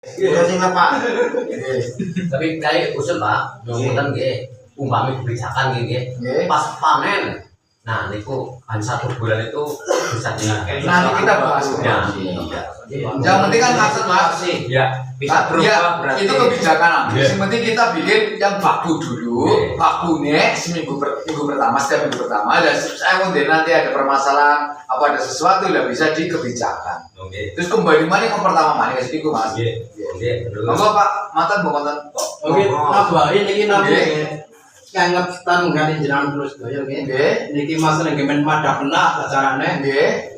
Iya sing apa? Tapi kayak usul Pak, ngoten nggih, umpami kebijakan nggih, pas panen. Nah, niku kan 1 bulan itu bisa Nanti kita bahas ya. Yang penting kan maksud Mas. Ya, bisa berubah berarti. Itu kebijakan. Yang penting kita bikin yang baku dulu, bakunya minggu pertama, setiap minggu pertama. Dan saya nanti ada permasalahan apa ada sesuatu udah bisa di kebijakan. Terus kembali mana yang pertama mana ke situ Mas? Monggo Pak, mantan Bu mantan. Oke, nabahin iki nabahin. Kanget tan ganti jenengan terus doyo nggih. Niki Mas nek men madak kena acarane. Nggih.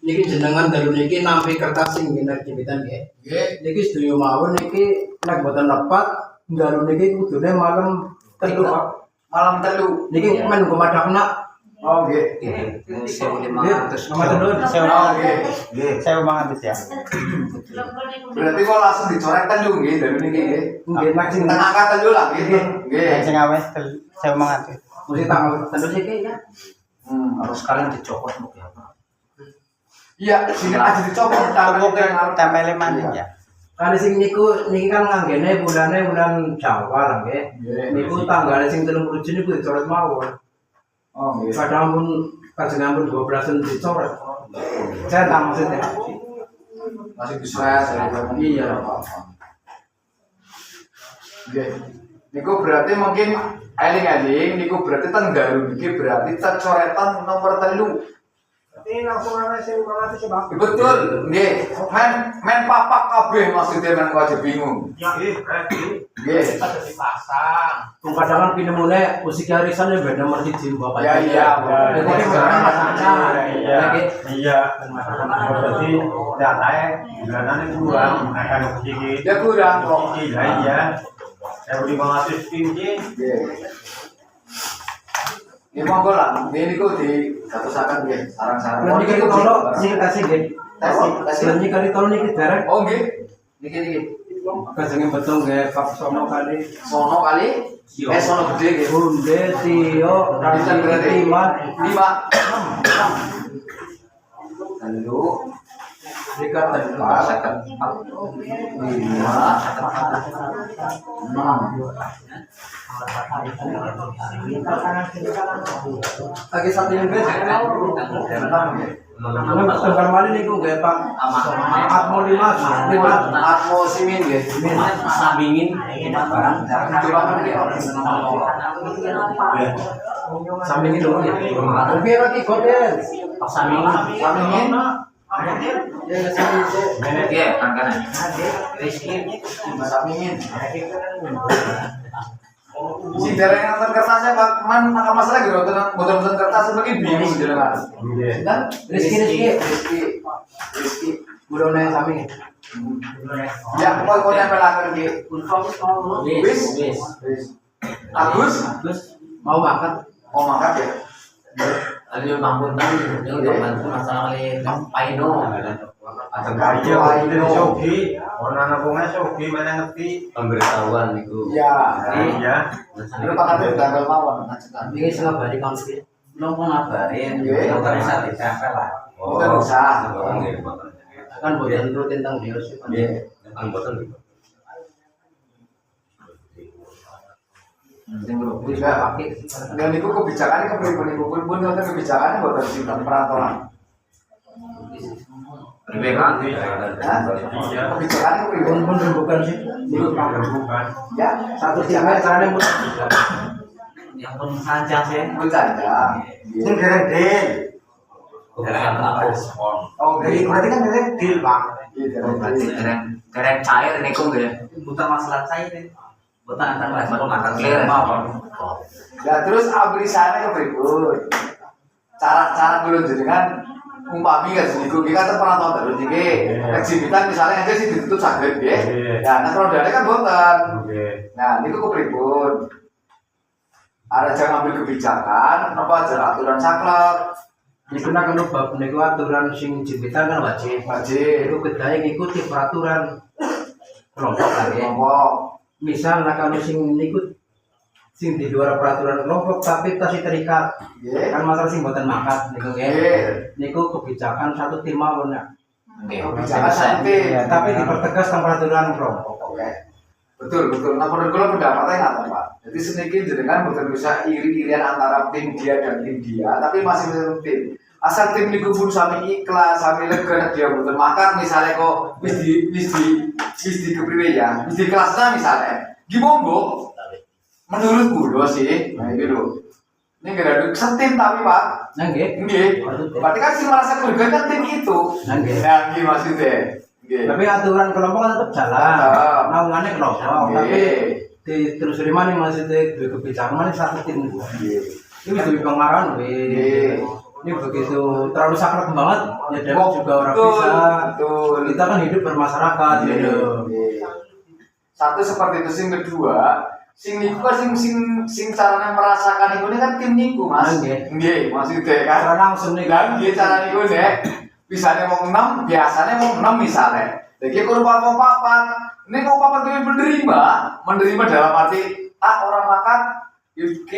Niki jenengan dalu niki nampi kertas sing ngene jepitan nggih. Nggih. Niki sedaya mawon niki nek boten lepat dalu niki kudune malam 3 Pak. Malam 3. Niki men nggo madak kena. Oh nggih. 1.500. Nggih. 1.500 ya. Berarti kok langsung dicoret telu nggih dari niki nggih. Nggih nek sing Tengah angka telu lah nggih. Nggih. Sing awes 1.500. mesti tanggal tertentu sih ya. Harus kalian dicopot mungkin apa? Iya, sini aja dicopot Tempel maning ya. Kali sing niku niki kan nganggene bulan Jawa nggih. Niku tanggal sing 30 Juni niku dicoret mawon. Oh nggih. Padahal pun kajengan pun 12 dicoret. Saya tak maksudnya. Masih bisa Iya. Nggih. Niku berarti mungkin eling-eling niku berarti tenggaru niki berarti coretan nomor 3. Ini langsung ana sing 500 Bang. Betul, nggih. Men papak kabeh maksudnya men kok aja bingung. Ya nggih, Nggih. ada dipasang. Kadang pinemune musik arisan ya beda nomor 1 Bapak. Ya iya. Jadi sekarang masalah. Iya. Berarti datanya bulanannya kurang akan sedikit. Ya kurang kok. Iya. 1.500 tinggi. Nggih. Ya monggo lah, ini kok di katusaken nggih, sarang-sarang. Niki kalau sing kasih nggih. Kasih kali tolong niki derek. Oh nggih. Niki. Kajenge betul nggih Pak Sono kali. Sono kali. Sono gede nggih. Bunde Tio Bisa berarti 5 Lalu dekat dan 5 lagi satu yang beda. Tengah mana nih gue gak Pak? Atmo 5 Atmo simin nggih. Sambingin Barang coba sampingin dulu ya. Tapi lagi goden. sambingin. Samingin. Ya, kan. Samingin. Si dereng nonton kertasnya Pak, man ada masalah gitu, nonton kertas sebagai bingung jenengan. Dan Rizky. Rizky, Budone sampingin. ya kok nempel akan di Wis. Agus, Mau makan? oh makan ya. Ayo bangun tadi, yang bantu masalah kali paino. Ada kaya itu sogi, orang anak bunga sogi mana ngerti Pemberitahuan itu. Ya, iya. itu Pak Kadir tanggal mawon ngacetan. Ini setengah bari konflik. Belum mau ngabarin, Iya. yang terasa di cafe lah. Bukan usah. Kan boten rutin tentang dia sih. Iya. Yang bosan gitu. Juga pakai. Dan itu kebijakannya kepribadian pun nonton kebijakannya buat tentang perantauan. Berbeda. Kebijakannya kepribadian. Pun bukan sih. Bukan. Ya, Satu tiga caranya mudah. Yang pun saja sih. bercanda. Ini geredil. Bukan apa respon. Oh, Jadi berarti kan geredil bang. Berarti dereng cair nih kok ya. Bukan masalah cair nih. Bukan antara respon makan clear. Ya terus abrisane kepribadian. Cara dulu jenengan umpami kan seniku kita kan pernah nonton terus iki eksibitan misalnya aja sih ditutup saged nggih. Ya nek rodane kan boten. Nah, niku kepripun? Ada jangan ambil kebijakan, apa aja aturan saklek. Niku nak kena bab niku aturan sing jepitan kan wajib. Itu kedai ngikuti peraturan kelompok lagi. Kelompok. Misal nak kalau sing niku sing di luar peraturan kelompok tapi tasih terikat. Nggih. Kan masalah sing boten mangkat niku nggih. Nggih. Niku kebijakan satu tim mawon ya. Kebijakan santai. Ya, tapi dipertegas tanpa peraturan kelompok. Oke. Betul. Nah, menurut kula pendapatnya nggak Pak. Jadi sedikit jenengan bukan bisa iri-irian antara tim dia dan tim dia, tapi masih satu tim. Asal tim niku pun sami ikhlas, sami lega dia betul. Maka misalnya kok wis di kepriwe ya, wis di kelasnya misalnya. Gimonggo. Menurut kula sih, nah ini lho. Ini gak ada setim tapi Pak. Nggih. Berarti kan sih merasa keluarga kan tim itu. Nggih. Nah, nggih maksudnya. Nggih. Tapi aturan kelompok kan tetap jalan. Naungannya kelompok. Tapi ditelusuri mana maksudnya kebijakan mana satu tim. Ini bisa pengaruh. Ini begitu terlalu saklek banget. Ya Depok juga orang bisa. Betul. Kita kan hidup bermasyarakat. Satu seperti itu, sing kedua, sing niku kan sing caranya merasakan itu kan tim niku Mas. Nggih, maksudnya kan. Cara langsung nih Dan nggih cara niku nek bisanya mau 6, biasanya mau 6 misalnya. Jadi kurang mau papat. Ini mau papat itu menerima dalam arti orang makan,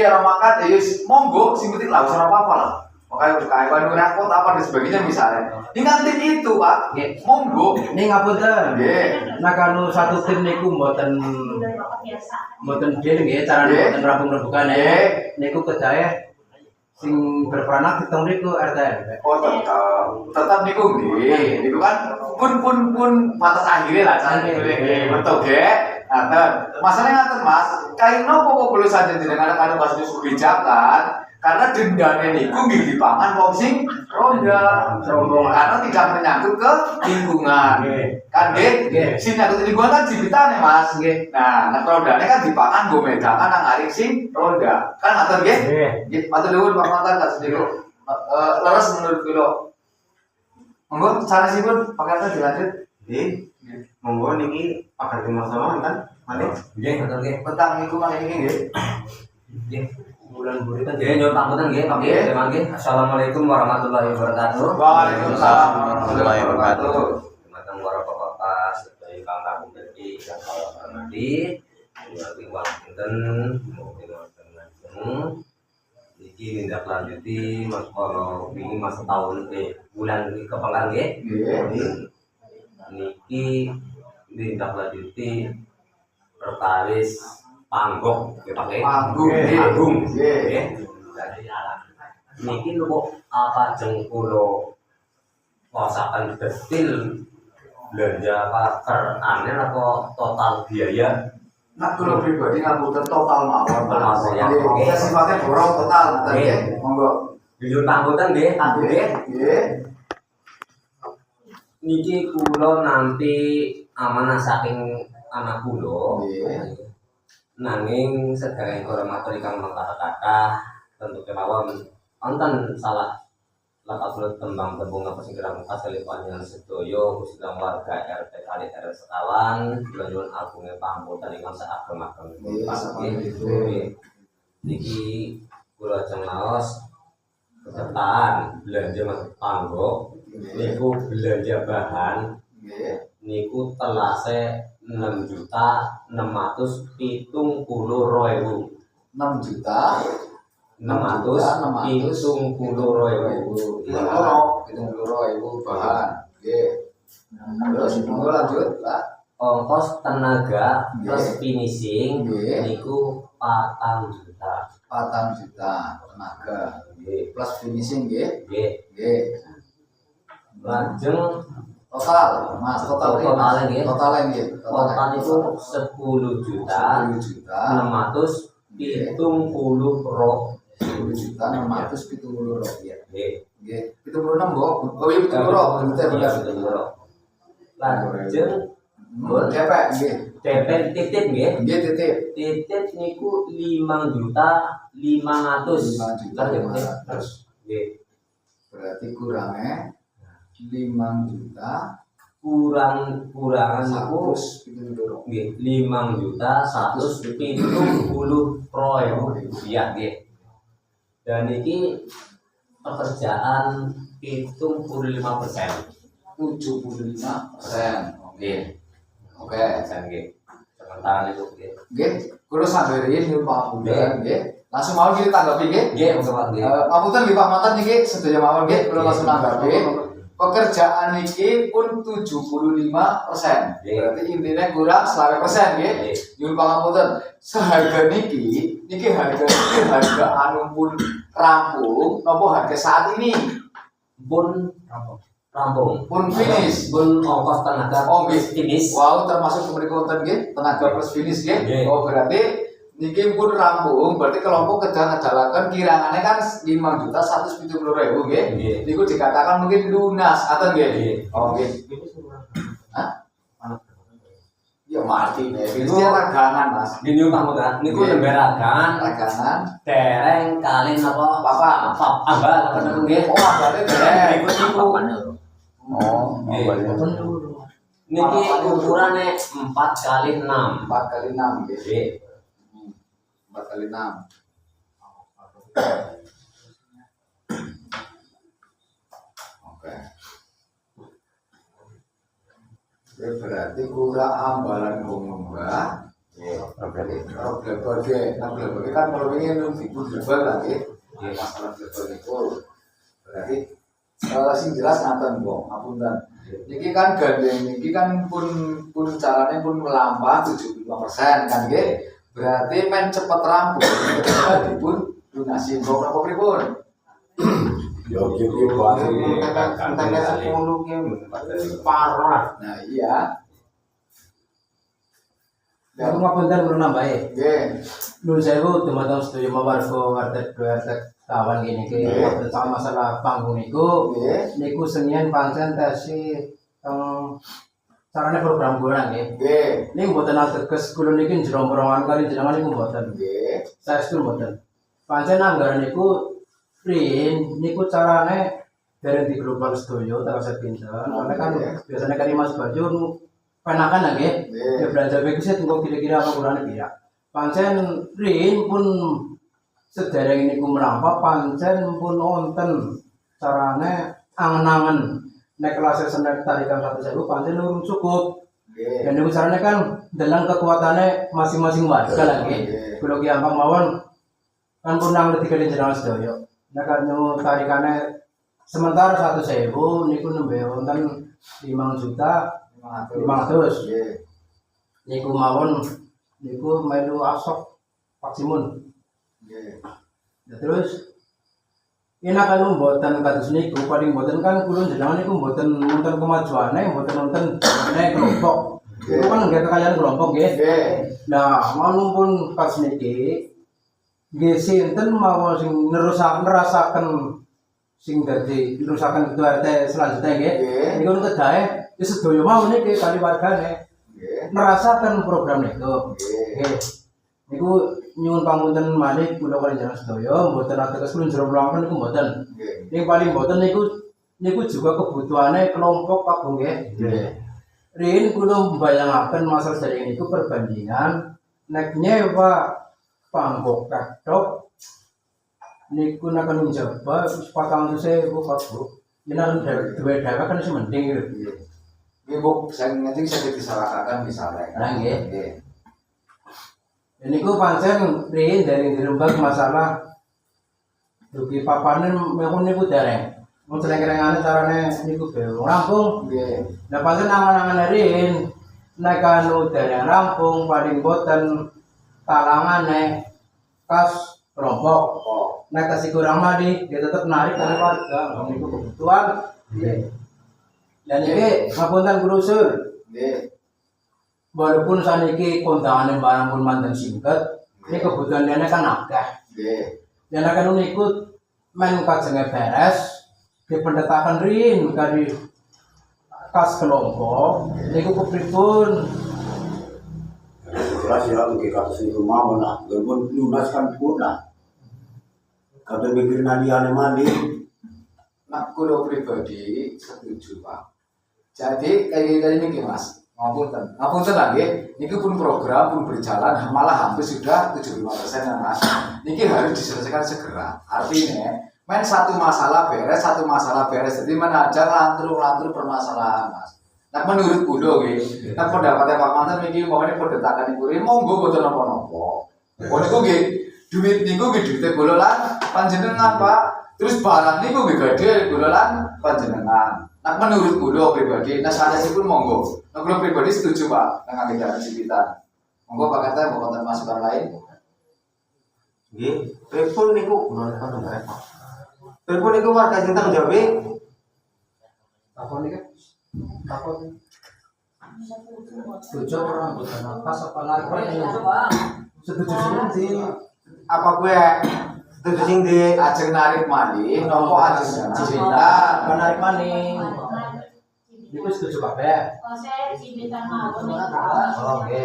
orang makan, monggo sing penting lah ora apa-apa lah. Makanya kayak baru repot apa dan sebagainya misalnya. Tinggal tim itu Pak, monggo. Ini ngapunten. Nah kalau satu tim niku mboten dia nggih cara mboten rampung-rampungan niku kedaya sing berperan hitung niku RT. Oh tetap niku nggih. Niku kan pun batas akhirnya lah cara nggih. Betul nggih. Nah, masalahnya ngaten Mas, kain nopo kok perlu saja dengan anu kasus kebijakan karena dendanya niku nggih dipangan wong sing ronda rombongan karena tidak menyangkut ke lingkungan. Kan nggih? Sing nyangkut lingkungan kan jibitane Mas. Nah, rondane kan dipangan go medangan nang arek sing ronda. Kan ngaten nggih? Nggih, matur nuwun Pak Mantan tak sediko. Leres menurut kula. Monggo sanesipun Pak dilanjut. Nggih. Monggo niki pakar sama kan? Mari. Nggih, betul nggih. Petang niku mangke nggih. Nggih. Bulan buritan Nggih, nyuwun pangapunten nggih, Pak nggih. Terima kasih. Assalamualaikum warahmatullahi wabarakatuh. Waalaikumsalam warahmatullahi wabarakatuh. Teman-teman para bapak-bapak sedaya kang kagum iki kang kula hormati. Niki wonten iki tindak lanjuti Mas kalau ini masa tahun bulan kepekan nggih. Niki tindak lanjuti perkawis panggok ya Pak nggih. Panggung nggih. Niki lho apa jengkulo masakan detil belanja per anen apa total biaya. Nah, kalau pribadi ngapunten total mawon. Total ya. Kita sifatnya borong total nggih. Monggo. Jujur pangutan nggih, nggih. Nggih. Niki kula nanti amanah saking anak kula. Nanging sedherek hormat ingkang kata-kata tentu kemawon wonten salah lakat surat tembang tembung apa sing kirang asale panjenengan sedaya khususnya warga RT kali RT sekawan lanjut agunge pambutan ingkang saagem-agem niki kula cenglaos kesertaan belanja panggo niku belanja bahan niku telase 6.670.000 6.670.000 bahan. Nggih. Terus monggo lanjut, Pak. Ongkos tenaga plus finishing niku 4 juta. 4 juta tenaga. Nggih. Plus finishing nggih. Nggih. Nggih. Lajeng total, Mas, total nggih. Total niku 10 juta. 670 juta 670 rupiah. Nggih. Nggih. 76, Mbok. Oh iya 70. Lajeng DP nggih. DP titip nggih. Nggih titip. Titip niku 5.500.000. 5.500.000. Nggih. Berarti kurangnya 5 juta kurangan niku nggih 5.170.000 rupiah nggih. Dan iki pekerjaan 75%. 75%. Nggih. Oke, Nggih. Sementara itu nggih. Nggih, kula sampeyan niku Pak Bunda nggih. Langsung mau kita tanggapi nggih. Nggih, Pak nggih. Ngapunten nggih Pak Mantan niki sedaya mawon nggih, kula langsung tanggapi. pekerjaan ini pun 75%. Berarti intinya kurang 11% nggih. Nyuwun pangapunten. Seharga niki harga anu pun rampung napa harga saat ini? Pun rampung. Pun finish. Pun ongkos tenaga finish. Wow, termasuk mriku wonten nggih, tenaga plus finish nggih. Nggih. Oh, berarti niki pun rampung, berarti kelompok kedah ngedalaken kirangannya kan 5.170.000 nggih. Nggih. Niku dikatakan mungkin lunas atau nggih? Nggih. Oh, nggih. Hah? Ya mati nih. Ini ragangan, Mas. Gini pangapunten, niku Nggih. nembe ragan Ragangan. dereng kalih napa? Papan. Ambal ngoten nggih. Oh, berarti Dereng berikut niku. Oh, Niki ukurannya 4x6. 4x6 nggih. Nggih. 4x6. Oke. Ya berarti kurang ambalan gomba. Problem bagi kan kalau ingin lebih global lagi. Ya masalah global itu. Berarti sing jelas ngaten kok, ngapunten. Niki kan gandeng niki kan pun caranya pun melampah 75% kan nggih. Berarti men cepet rampung ketika dipun lunasi kok apa pripun? Ya gitu Pak. Parah. Nah, iya. Ya ngapunten kula nambahi. Nggih. Nun sewu teman-teman setuju warga RT 2 RT kawan gini ki tentang masalah panggung niku. Nggih. Niku senian pancen tesi carane program kurang nggih. Nggih. Ini mboten ateges kula niki njero-njerongan kali jenengan niku mboten. Nggih. Saestu mboten. Pancen anggaran niku print niku carane dereng di global sedaya terasa pinten. Oleh kan biasanya kali Mas Baju penakan nggih. Nggih. Ya belanja begitu tunggu kira-kira apa kurangnya pira. Pancen print pun sedereng niku melampah pancen pun wonten carane angen-angen nek kelas senek tarikan 1.000 pancen urung cukup. Nggih. Dan niku carane kan dalam kekuatannya masing-masing warga lagi. Kulo ki ampang mawon kan pun nang dikene jenengan sedaya. Nek anu tarikane sementara 1.000 niku nembe wonten 5 juta 500. Nggih. Niku mawon niku melu asok Paksimun. Nggih. Ya terus enak kan mboten kados niku paling mboten kan kula jenengan niku mboten nonton kemajuane mboten nonton nek kelompok. Itu kan nggih kekayaan kelompok nggih. Nggih. Nah, manung pun pas niki nggih sinten mawon sing nerasaken sing dadi nerusaken ketua RT selanjutnya nggih. Nggih. Niku kedae wis sedaya mawon niki kali wargane Nggih. nerasaken program niku. Nggih. Nggih. Niku nyuwun pangunten malih kula kali jenengan sedaya mboten ateges kula jero mlampah niku mboten. Nggih. Ning paling mboten niku juga kebutuhane kelompok Pak Bu nggih. Nggih. Rin kula mbayangaken masalah sering niku perbandingan nek nyewa panggung kathok niku nek njaba wis 400.000 Pak Bu. Yen duwe dhewe kan wis mending lho. Nggih. Nggih, Bu, saya nanti saya disalahkan misalnya. Nah, nggih. Nggih. Niku pancen rin dari dirembag masalah dugi papanen mekon niku dereng. Mun sereng-serengane carane niku be rampung. Nggih. Nah pancen angan-angan rin nek anu dereng rampung paling boten talangane kas kelompok. Oh. Nek kasih kurang madi dia tetap narik dari warga. Niku kebutuhan. Nggih. Dan iki ngapunten Guru Sur. Nggih. Walaupun saniki kontangane barang pun manten singkat, ini kebutuhan dene kan akeh. Nggih. Yen akan ikut men kajenge beres, dipendetakan rin kali kas kelompok, niku kepripun? Jelas ya, mungkin kasus itu mau nah, walaupun lunas kan punah. Kata mikir nadiane mandi, Nah, kulo pribadi setuju, Pak. Jadi kayak ini Mas. Ngapunten lagi, niki pun program pun berjalan malah hampir sudah 75% ya Mas. Niki harus diselesaikan segera. Artinya, main satu masalah beres. Jadi menajar lantur permasalahan Mas. Nah menurut kulo nggih, nah pendapatnya Pak Mantan niki maunya pendetakan iku monggo boten napa-napa. Oh niku nggih, duit niku nggih duwite gololan panjenengan Pak. Terus barang niku nggih gede gololan panjenengan. Nah menurut kulo pribadi, nah sanes iku monggo. Nah kulo pribadi setuju Pak dengan agendaran Cipitan. Monggo Pak kata mau konten masukan lain. Nggih, pripun niku pripun niku warga sing tanggung jawab Takon iki. Takon. Setuju orang bukan atas apa lagi? Setuju sih. apa gue setuju sing di Ajeng narik malih, nopo ajeng Cipitan. Menarik maning. Iku setuju kabeh. Oh, oke.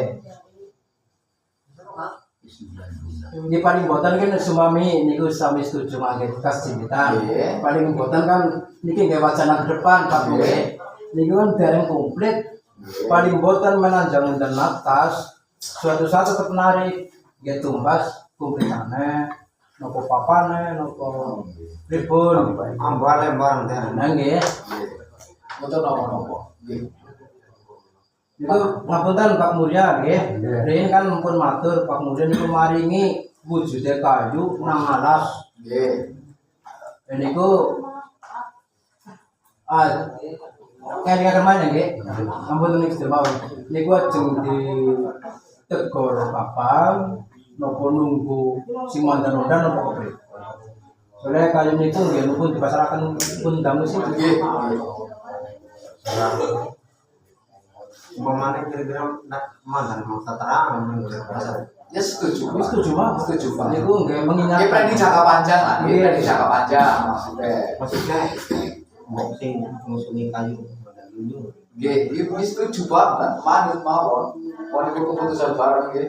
Ini paling botan kan sumami niku sami setuju mangke kas Cipitan. Nggih. Paling botan kan niki nggih wacana ke depan Pak Gue. Niku kan dereng komplit. Paling botan menanjang dan atas suatu saat tetap menarik ya tumbas kumplitane nopo papane nopo pripun ambar lembar teh. nggih Untuk nopo-nopo. Nggih. itu ngapunten Pak Mulya nggih riyen kan mumpun matur Pak Mulya niku maringi wujude kayu nang alas Nggih. niku kayak kemana nggih ampun niku mawon niku ajeng di tegor kapal nopo nunggu sing mandan-mandan nopo keprip. Soalnya kayu niku nggih nunggu dipasaraken pun damu sih. Nggih. Umpamane kira-kira nak mandan mau terang Ya setuju. Wis setuju Pak. Setuju Pak. Niku nggih Ini mengingatkan planning jangka panjang lah, ini planning jangka panjang maksudnya. maksudnya mau sing ngusungi kayu mandan dulu. Nggih, ini setuju banget, manut mawon. Wong itu keputusan bareng nggih.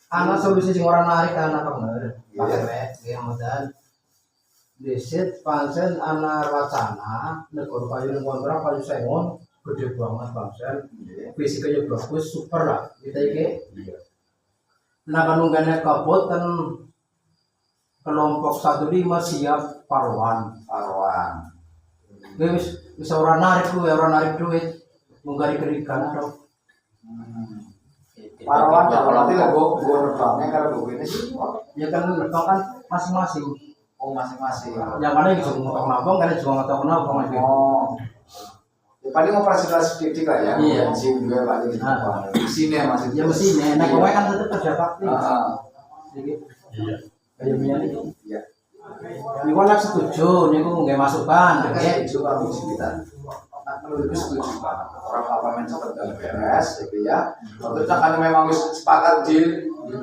ana solusi sing ora narik ana bener. Iya. Pakai nggih modan. Desit pancen ana wacana negara kayu ning kontrak kayu sengon gede banget pancen. Fisikanya bagus super lah kita iki. Nah kanunggannya kaboten kelompok 15 siap paruan. Arwan. Wis ora narik duit, ora narik duit. Munggari kerikan atau Arwan ya berarti lah gua nerbangnya kalau gua ini sih. ya kan nerbang kan masing-masing. Oh masing-masing. Yang mana juga ngotok nabung, kan juga ngotok nabung lagi. Oh. Ya paling operasi sedikit lah ya. Iya. Sing juga paling gitu. Nah. Di sini maksudnya. Ya mesinnya, nah kowe kan tetep kerja bakti. Heeh. Jadi kayak minyak itu. Iya. Niku nek setuju, niku nggih masukan, nggih. Setuju kami Cipitan. Nah, menurutku setuju banget. Orang apa men cepet beres, gitu ya. Terus kan memang wis sepakat di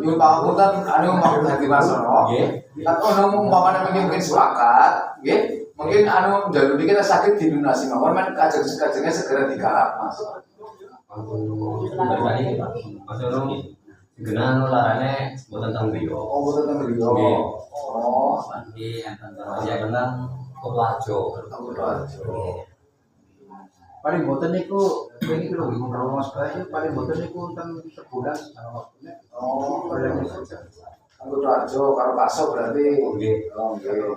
nyuwun pangapunten anu mau dadi masono. Nggih. Kan ono umpamane mungkin sepakat, nggih. Mungkin anu njaluk iki kita sakit dilunasi mawon men kajeng-kajengnya segera digarap, Mas. Dari tadi Pak, Mas Yono genah larane boten teng griya. Oh, betul teng griya. Nggih. Oh, Nggih, enten ya genah Kutoarjo. aku doa. Paling boten niku pengen lho ngono Mas Bayu, paling boten niku enten sebulan waktunya. Oh, Paling aku doa karo Paso berarti. Nggih. Oh, nggih.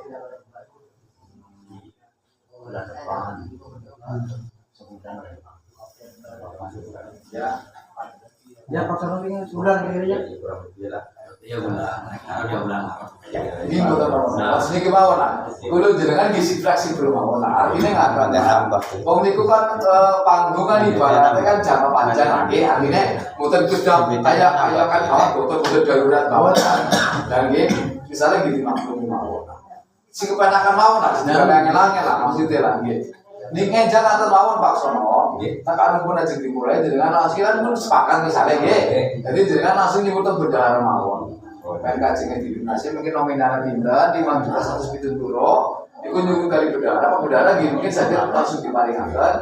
Bulan depan. Ya. ya paksana pengen sebulan kira-kira. Kurang lebih lah. Ya bulan, ada bulan. Ini betul betul. Mas niki mawon lah. Kulo jenengan ngisi fleksibel mawon lah. Artinya nggak ada. Wong niku kan panggung kan ibaratnya kan jangka panjang lagi. Artinya mungkin sudah kayak kan kawat betul darurat mawon. Dan gini, misalnya gini maklum mawon. Si kepenakan mawon lah. Sudah langit lah maksudnya lah. Ning ngejan atur mawon Pak Sono. Tak anu pun aja dimulai dengan langsung kan pun sepakat misalnya nggih. Jadi jenengan langsung nyebut bendahara mawon. Pengen kajengnya di donasi mungkin nominalnya pindah 5.170 itu nyuruh kali bendahara gini mungkin saja langsung diparingaken.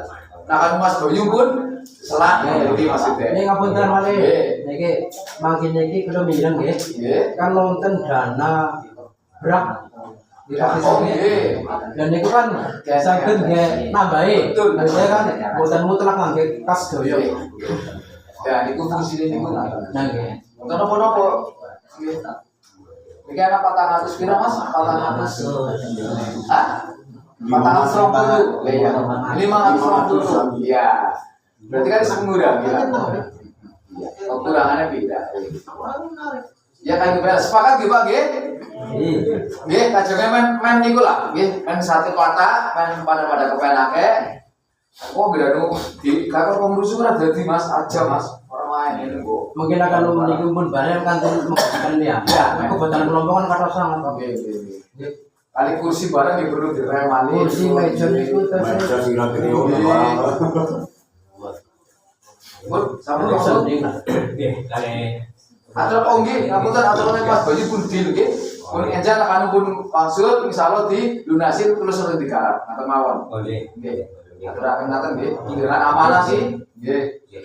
Nah kan Mas Boyu pun selak jadi maksudnya. Ini ngapunten malih. Niki mangkin niki kula mireng nggih. Nggih. Kan nonton dana brak Oh nggih. dan niku kan saged nggih nambahi. Betul. Maksudnya kan boten mutlak ngangge kas doyo. Ya niku fungsinya niku Nah nggih. Untuk nopo-nopo. Iki ana 400 pira Mas? 400. Hah? 420. Iya. 520. Iya. Berarti kan semurah gila. Kekurangannya beda. Ya kan kita sepakat nggih Pak nggih? Nggih, kajenge men niku lah, nggih. Men sate kotak, men pada kepenake. Kok beda dong? Di kakak pengurus kan ada di Mas aja Mas. Orang main ini kok. Mungkin akan memiliki umur bareng kan membuktikan dia. Ya, kebetulan kelompok kan kata sangat Pak. Oke. Kali kursi barang yang perlu diremali. Kursi meja itu Meja sira trio. Bud, sama terus kok. Oke, kali Atur ongi, ngapunten aturan Mas Bayu pun deal nggih. Pun enjang nek pun maksud insyaallah dilunasi terus ora digarap. Ngaten mawon. boleh. Nggih. Aturaken ngaten nggih. Inggiran amanah sih. Nggih. Oke,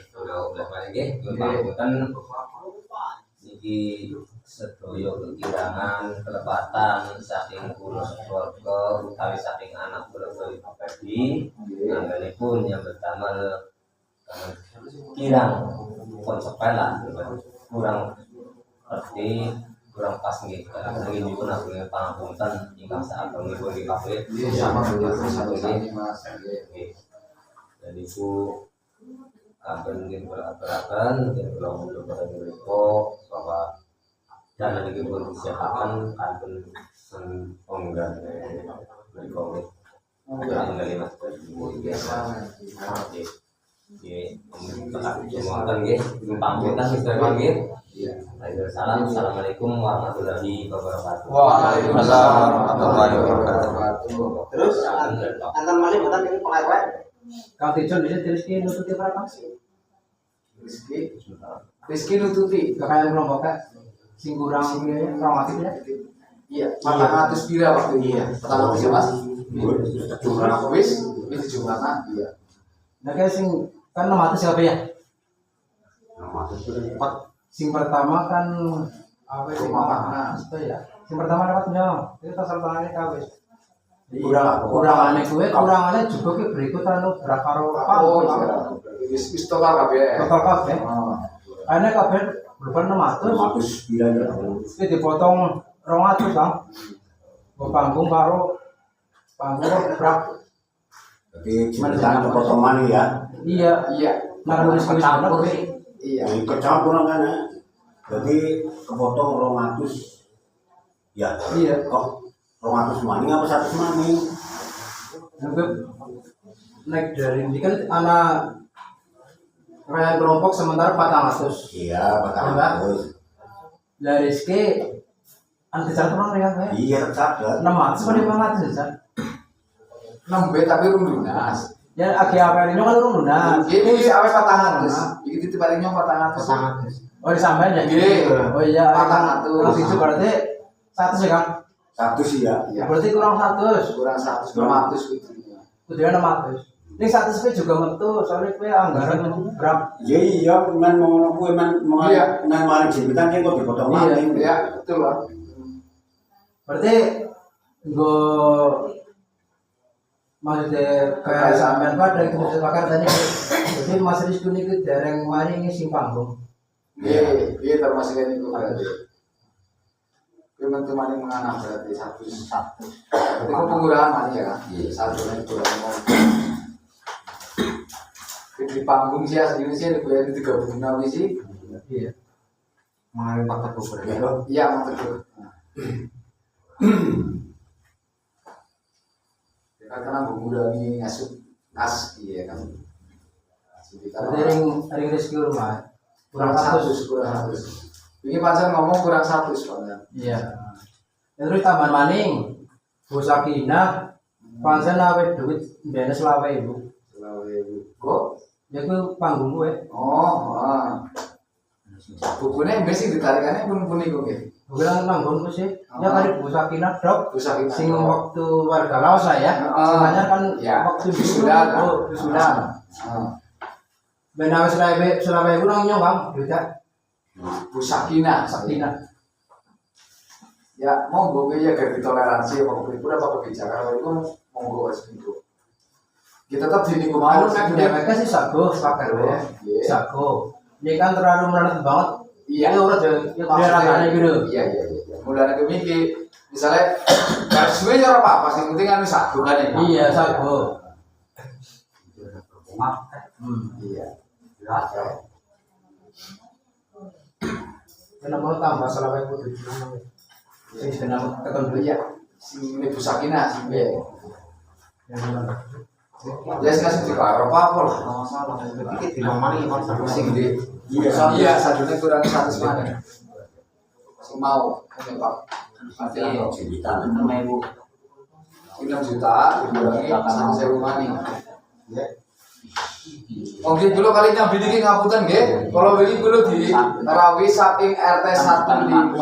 udah balik ya. Pangapunten niki sedaya kekirangan kelepatan saking kula keluarga utawi saking anak kula pribadi. Nanggalipun yang pertama kirang konsekuensi lah, kurang ngerti, kurang pas nih. Karena ini pun aku ingin pangapunten ingkang saat kami pun di kafe. Sama satu ini Mas. Dan itu akan diperhatikan dan kalau untuk berikut bahwa dana ini pun disiapkan akan penggunaan berikut dari mas biasa semua kan pamungkas misalnya Assalamualaikum warahmatullahi wabarakatuh. Waalaikumsalam warahmatullahi wabarakatuh. Terus antar malih boten ini pengaruh. Kang Tijon bisa Rizky nututi berapa sih? Rizky nututi. Kekayaan kelompok kan sing kurang traumatik ya. Iya, 400 pira waktu ini ya. Pertama bisa Mas. Jumlah wis jumlahnya iya. Nah kayak sing kan 600 siapa ya? Sing pertama kan apa sih mana? Itu ya. Sing pertama dapat nyawa. Itu asal tangannya kawis. Kurangannya juga ke berikut anu berakaro Oh, wis total kabeh. total kabeh. Ane kabeh berupa 600. Itu dipotong 200 Kang. Kok panggung karo panggung berak. Jadi jangan potongan ya. Iya. Nah nulis Campur sih. Iya. Yang kecampuran kan ya. Jadi kepotong 200. Ya. Iya. Kok 200 maning apa 100 maning? Anggap naik dari ini kan anak kekayaan kelompok sementara 400. Iya, 400. Dari Rizky anti cara orang ya kayak Iya, tercatat. 600 pada 500 ya. 6B tapi rum lunas. Ya akhir apa ini kan urung lunas. Ini awet 400. Iki titipane nyong 400. Oh disampein ya? Iya. Oh iya. 400. Terus itu berarti 100 ya Kang? 100 sih ya. Iya. Berarti kurang 100. Kurang 100 200 gitu. Udah 600. Ini 100 p juga metu soalnya p anggaran berapa? Iya, men mau kuwi men Iya. maling jembitan ki kok dipotong Iya. maling. Iya, betul Pak. Berarti nggo maksudnya kayak sampean pada itu sepakat tadi. Jadi Mas Rizky ini dereng mari ini sing panggung. Iya, termasuk itu berarti. Teman-teman yang menganak berarti satu. Itu pengurangan mana ya kan? Iya. Satu yang kurang. Di panggung sih aslinya sih ada yang 36 sih. Iya. Mengalami fakta kubur. Iya, betul. Karena mengurangi ngas, iya kan. Berarti ring Rizky rumah Kurang 100. Ini pacar ngomong kurang 100 soalnya. Iya. Terus tambahan maning. Bu Sakinah pancen awet duit ndene selawe ibu. Kok? Ya ku panggung gue. Oh, bukunya sih ditarikannya pun iku nggih. Bukan panggung ku sih. Ya kali Bu Sakinah dok. Bisa kita. Sing waktu warga Laos ya. Sebenarnya kan ya. waktu Sudah. sudah. Ben awet selawe ibu nang nyong Bang. Duitnya Bu Sakinah. Ya, monggo ya gawe toleransi apa pripun apa kebijakan itu monggo wis itu. Kita tetap di lingkungan anu nek mereka sih sago pakai ya. Sago. Ini kan terlalu merendah banget. Iya. Ini udah ya rasanya gitu. Iya. Mulane kemiki misalnya garis suwe ya ora apa-apa, sing penting anu sago kan ya. Iya, sago. Iya. Kenapa tambah selawe ibu duit? Sing senang keton duit. Iya. Sing ini Bu Sakinah sing piye? Ya kasih dikaro apa lah, nggak masalah. Iki dinomani kon Sing di iya sadune kurang 100 mana. Sing mau Pak. Artinya Cibitan. 6.000. 6 juta dikurangi 1.000 mani. Ya. Mungkin dulu kali nyambi iki ngapunten nggih. Kalau wingi kula di rawi saking RT 15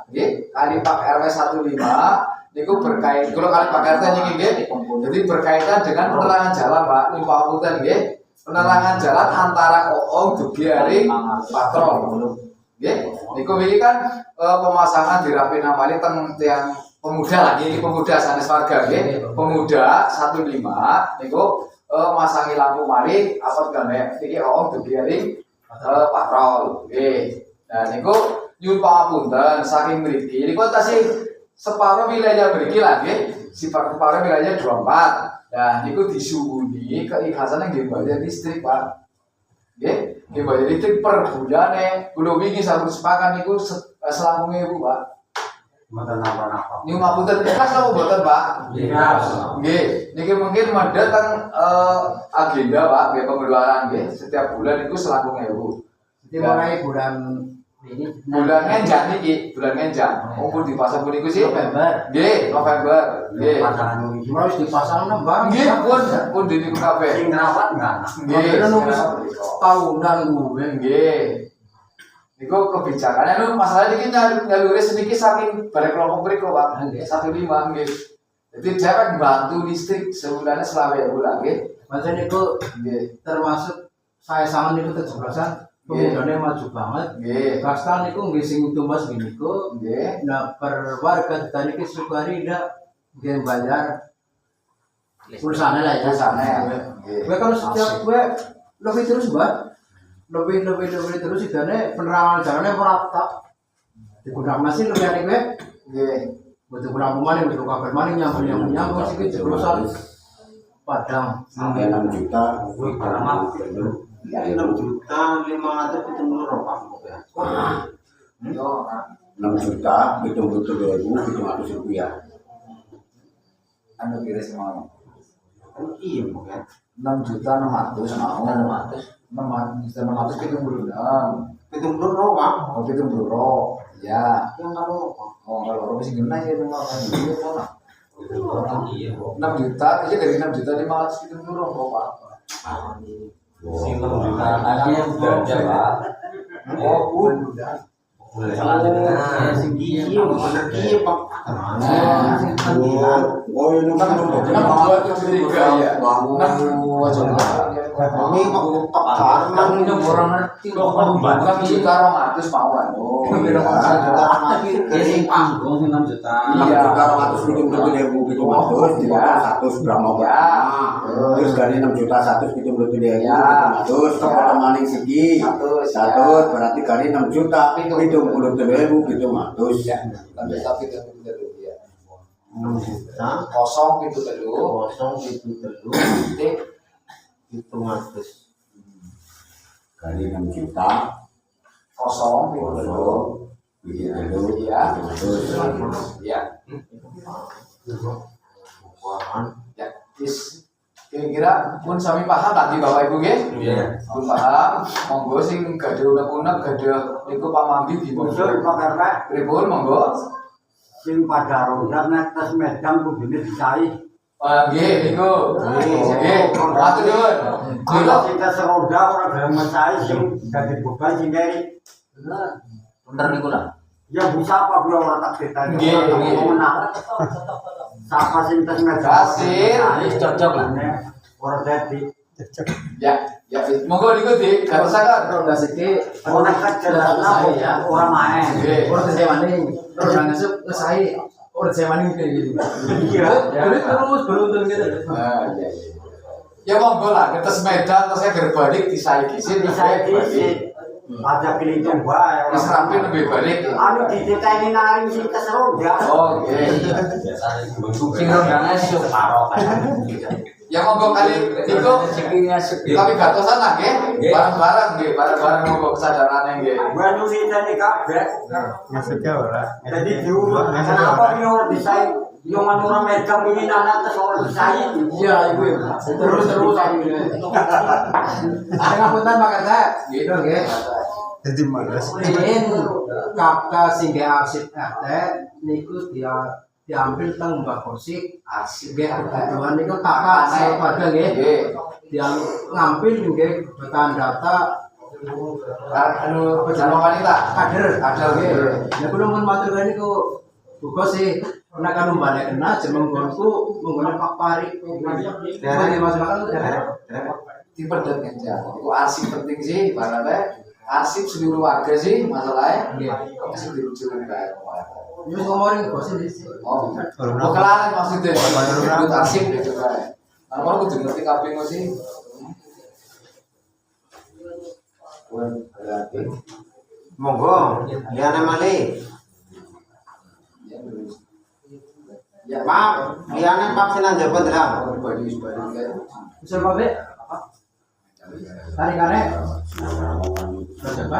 nggih, kali Pak RW 15 niku berkait kula kali Pak RT niki nggih. Jadi berkaitan dengan penerangan jalan, Pak. Niku ngapunten nggih. Penerangan jalan antara Oong Dugiari patrol. Nggih. Niku wingi kan pemasangan dirapi namanya teng tiang pemuda lah, ini pemuda sanes warga nggih. Pemuda 15 niku masangi lampu mari apa gane iki Oong Dugiari patrol. Nggih. Nah niku nyuwun pangapunten saking mriki niku tasih separuh wilayah mriki lah nggih. Separuh wilayah 24. Nah niku disuwuni keikhlasan nggih bayar listrik, Pak. Nggih, nggih bayar listrik per bulane. Kula wingi sampun sepakat niku 30.000, Pak. Mboten napa-napa. Niku ngapunten ikhlas apa mboten, Pak? Ikhlas. Nggih, niki mungkin mandhat teng agenda, Pak, nggih pengeluaran nggih. Setiap bulan niku 30.000. Jadi mulai bulan ini Bulan ngenjang niki, bulan ngenjang. Mumpun dipasang puniku sih. November. Nggih, November. Nggih. Pasangan nuri. Harus dipasang nembang. Nggih, pun diniku kabeh. Sing ngrawat enggak? Nggih. Nggih, nunggu tahunan gue. Nggih. Niku kebijakannya lu masalah iki nyalure sedikit saking bareng kelompok mriku, Pak. Nggih. 15 nggih. Jadi dia bantu listrik sebulannya 20.000 lah nggih. Macam itu Nggih. termasuk saya sama niku 17-an. Pemudane maju banget. Nggih. Kastan niku nggih sing tumbas niku. Nggih. Nah, per warga tadi ke Sukari ndak nggih bayar pulsanya lah ya. Pulsanya ya. Gue kalau setiap gue lebih terus Mbak. Lebih terus idane penerangan jalannya merata. Digunakan masih lebih aneh gue. Nggih. Betul kurang pemain, betul kabar maning nyambung sih jeblosan Padang. Sampai 6 juta. Kuwi keramat. Ya, 6.570 Pak. Yo. 6 juta, betul-betul 2.700 rupiah. Anu kira semua. Iya mungkin. 6.600.000 mau. 600 kita belum. Hitung dulu Pak. Oh, kita belum. Ya. Yang kalau Pak. Oh, kalau orang masih guna ya rumah kan gitu kok. Iya, 6 juta, aja dari 6.500.000 kita belum kok, Pak. sing 6 juta anaknya belanja, Pak. Oh, Boleh salah jenengan. Iya, bener iya Pak. Oh, ini kan untuk 6.273 ya. Ini Pak Karman Ini orang ngerti loh. Bukan juta 200 mau kan. Oh, iya. Ya sing panggung sing 6 juta. 6 juta 277.000 itu matus, dipotong 100 berapa Ya. Terus dari 6 juta 177.000 Ya. matus, kepotong maning segi 100 berarti kali 6 juta 70.000 itu matus. Ya, tapi itu rupiah. 6 juta Kosong itu dulu. 0.7 itu ngatus. Kali 6 juta Kosong itu dulu. bikin dulu Iya. matus. Ya. Ya, wis kira-kira pun sami paham tadi Bapak Ibu nggih? Iya. Pun paham, monggo sing gadhe unek-unek gadhe niku pamambi di Usul monggo. Pak RT Pripun monggo? sing pada ronda nek tes Medan kudune dicahi. Nggih niku. Nggih, matur nuwun. Kalau sing tes ronda ora gelem mecahi sing dadi beban sing kene. Bener niku lah. Ya bisa apa bro ora tak ditanya. Nggih, nggih. Menang. Sapa sing tes Medan? Kasir. Wis cocok lah. Ora dadi. Ya, ya monggo niku di gatosaken. Ronda siki Ora kajelasna ya. ora main. Nggih. Ora sewani. Ronda ngasuk ngesai. Ora sewani kayak gitu. Iya. Jadi terus beruntun gitu. Iya, iya. Ya monggo lah ngetes Medan terus saya berbalik disaiki sih Bisa diisi. Ada pilih coba. Wis rapi lebih balik. Anu dititeni nari sing tes ronda. Oh, nggih. Biasa Sing rondane separo kan. Ya monggo kali niku Sikinya kami gatosan lah nggih. Bareng-bareng nggih, bareng-bareng monggo kesadarane nggih. Gua nyusi tadi kabeh. Maksudnya ora. Jadi diurut. Kenapa dia ora bisa Yang orang megang ini anak seorang saya. Iya, ibu. Terus aku ini. Dengan punten Pak Kata. Gitu nggih. Jadi malas. Riyen kakak sing arsip RT niku diambil teng Mbah Kosik arsip kebetulan niku kakak saya pada nggih. Yang ngambil nggih bahan data pejalan wanita kader nggih. Nek kula mun matur kene niku buka sih nek kan balik kena jeneng gonku menggunakan Pak Pari. Jadi masuk akal diperdet aja. Itu arsip penting sih, ibaratnya arsip seluruh warga sih masalahnya. Masih dirujuk kayak Ini ngomongin bos ini. oh, kelarin maksudnya. Itu arsip gitu kan. Karena kalau kudu ngerti kabeh sih. Berarti Monggo, liane malih. ya Pak, liane vaksin aja beneran. bagi Bisa Pak Be? Tarik karek. Coba.